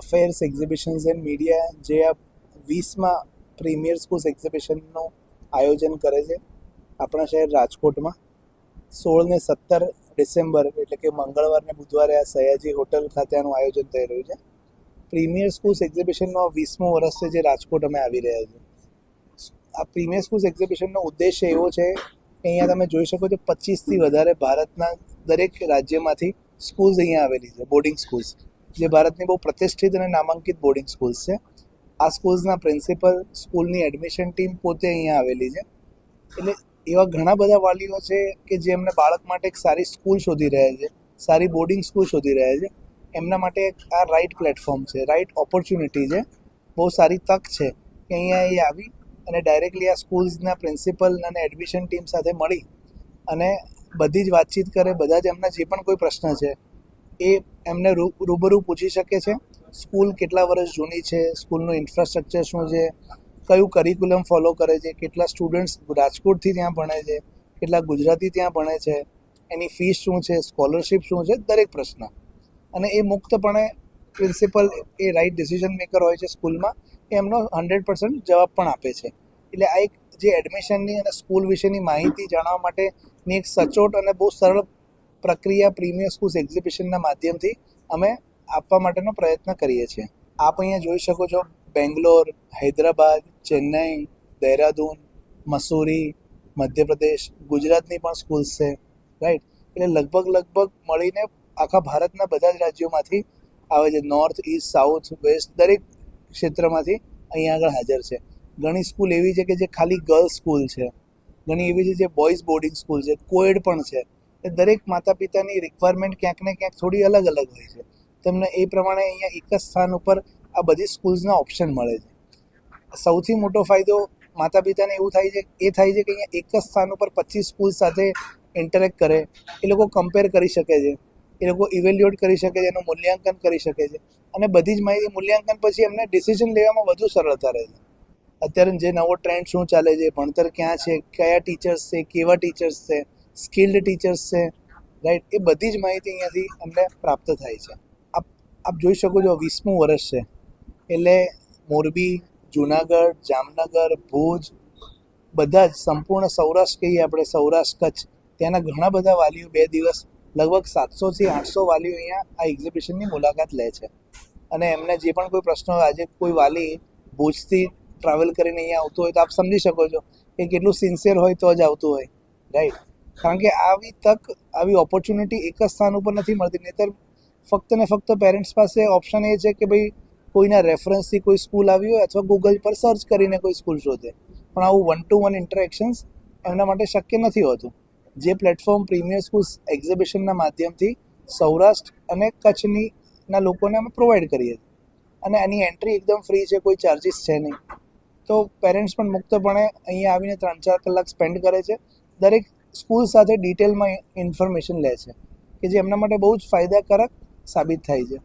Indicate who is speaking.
Speaker 1: Affairs exhibitions and media જે આ 20માં premier schools એક્ઝિબિશનનું આયોજન કરે છે આપણા શહેર રાજકોટમાં 16 ને 17 ડિસેમ્બર એટલે કે મંગળવાર ને બુધવારે આ સયાજી હોટલ ખાતે આનું આયોજન થઈ રહ્યું છે. પ્રીમિયર સ્કૂલ્સ એક્ઝિબિશનનો 20મો વર્ષ છે જે રાજકોટ અમે આવી રહ્યા છીએ. આ પ્રીમિયર સ્કૂલ્સ એક્ઝિબિશનનો ઉદ્દેશ્ય એવો છે કે અહીંયા તમે જોઈ શકો છો 25થી વધારે ભારતના દરેક રાજ્યમાંથી સ્કૂલ્સ અહીંયા આવેલી છે, બોર્ડિંગ સ્કૂલ્સ, જે ભારતની બહુ પ્રતિષ્ઠિત અને નામાંકિત બોર્ડિંગ સ્કૂલ્સ છે. આ સ્કૂલ્સના પ્રિન્સિપલ, સ્કૂલની એડમિશન ટીમ પોતે અહીંયા આવેલી છે. એટલે એવા ઘણા બધા વાલીઓ છે કે જે એમને બાળક માટે એક સારી સ્કૂલ શોધી રહ્યા છે, સારી બોર્ડિંગ સ્કૂલ શોધી રહ્યા છે. એમના માટે આ રાઇટ પ્લેટફોર્મ છે, રાઇટ ઓપોર્ચ્યુનિટી છે, બહુ સારી તક છે કે અહીંયા એ આવી અને ડાયરેક્ટલી આ સ્કૂલ્સના પ્રિન્સિપલ અને એડમિશન ટીમ સાથે મળી અને બધી જ વાતચીત કરે. બધા જ એમના જે પણ કોઈ પ્રશ્ન છે એ એમને રૂબરૂ પૂછી શકે છે. સ્કૂલ કેટલા વર્ષ જૂની છે, સ્કૂલનું ઇન્ફ્રાસ્ટ્રક્ચર શું છે, કયું કરિક્યુલમ ફોલો કરે છે, કેટલા સ્ટુડન્ટ્સ રાજકોટથી ત્યાં ભણે છે, કેટલા ગુજરાતી ત્યાં ભણે છે, એની ફીસ શું છે, સ્કોલરશિપ શું છે, દરેક પ્રશ્ન. અને એ મુક્તપણે પ્રિન્સિપલ એ રાઇટ ડિસિઝન મેકર હોય છે સ્કૂલમાં, એ એમનો 100% જવાબ પણ આપે છે. એટલે આ એક જે એડમિશનની અને સ્કૂલ વિશેની માહિતી જાણવા માટેની એક સચોટ અને બહુ સરળ પ્રક્રિયા પ્રીમિયર સ્કૂલ્સ એક્ઝિબિશનના માધ્યમથી અમે આપવા માટેનો પ્રયત્ન કરીએ છીએ. આપ અહીંયા જોઈ શકો છો બેંગ્લોર, હૈદરાબાદ, ચેન્નઈ, દહેરાદૂન, મસૂરી, મધ્યપ્રદેશ, ગુજરાતની પણ સ્કૂલ્સ છે, રાઈટ. એટલે લગભગ મળીને આખા ભારતના બધા જ રાજ્યોમાંથી આવે છે. નોર્થ, ઇસ્ટ, સાઉથ, વેસ્ટ દરેક ક્ષેત્રમાંથી અહીંયા આગળ હાજર છે. ઘણી સ્કૂલ એવી છે કે જે ખાલી ગર્લ્સ સ્કૂલ છે, ઘણી એવી છે જે બોયઝ બોર્ડિંગ સ્કૂલ છે, કોએડ પણ છે. એ દરેક માતા પિતાની રિક્વાયરમેન્ટ ક્યાંક ને ક્યાંક થોડી અલગ અલગ હોય છે. તેમને એ પ્રમાણે અહીંયા એક જ સ્થાન ઉપર આ બધી સ્કૂલ્સના ઓપ્શન મળે છે. સૌથી મોટો ફાયદો માતા પિતાને એવું થાય છે કે અહીંયા એક જ સ્થાન ઉપર 25 સ્કૂલ સાથે ઇન્ટરેક્ટ કરે, એ લોકો કમ્પેર કરી શકે છે, એ લોકો ઇવેલ્યુએટ કરી શકે છે, એનું મૂલ્યાંકન કરી શકે છે અને બધી જ માહિતી મૂલ્યાંકન પછી એમને ડિસિઝન લેવામાં વધુ સરળતા રહે છે. અત્યારે જે નવો ટ્રેન્ડ શું ચાલે છે, ભણતર ક્યાં છે, કયા ટીચર્સ છે, કેવા ટીચર્સ છે, સ્કિલ્ડ ટીચર્સ છે, રાઈટ, એ બધી જ માહિતી અહીંયાથી અમને પ્રાપ્ત થાય છે. આપ જોઈ શકો છો 20મું વર્ષ છે એટલે મોરબી, જુનાગઢ, જામનગર, ભુજ, બધા જ સંપૂર્ણ સૌરાષ્ટ્ર કહીએ આપણે, સૌરાષ્ટ્ર, કચ્છ, ત્યાંના ઘણા બધા વાલીઓ 2 દિવસ લગભગ 700થી 800 વાલીઓ અહીંયા આ એક્ઝિબિશનની મુલાકાત લે છે. અને એમને જે પણ કોઈ પ્રશ્ન હોય, આજે કોઈ વાલી ભુજથી ટ્રાવેલ કરીને અહીંયા આવતું હોય તો આપ સમજી શકો છો કે કેટલું સિન્સિયર હોય તો જ આવતું હોય, રાઈટ. કારણ કે આવી તક, આવી ઓપોર્ચ્યુનિટી એક જ સ્થાન ઉપર નથી મળતી. નહીંતર ફક્ત ને ફક્ત પેરેન્ટ્સ પાસે ઓપ્શન એ છે કે ભાઈ કોઈના રેફરન્સથી કોઈ સ્કૂલ આવી હોય અથવા ગૂગલ પર સર્ચ કરીને કોઈ સ્કૂલ શોધે, પણ આવું 1-to-1 ઇન્ટરેક્શન્સ એમના માટે શક્ય નથી હોતું. જે પ્લેટફોર્મ પ્રીમિયર સ્કૂલ્સ એક્ઝિબિશનના માધ્યમથી સૌરાષ્ટ્ર અને કચ્છના લોકોને અમે પ્રોવાઈડ કરીએ છીએ. અને એની એન્ટ્રી એકદમ ફ્રી છે, કોઈ ચાર્જિસ છે નહીં. તો પેરેન્ટ્સ પણ મુક્તપણે અહીંયા આવીને 3-4 કલાક સ્પેન્ડ કરે છે. દરેક સ્કૂલ સાથે ડિટેલમાં ઇન્ફોર્મેશન લે છે કે જે એમના માટે બહુ જ ફાયદાકારક સાબિત થાય છે.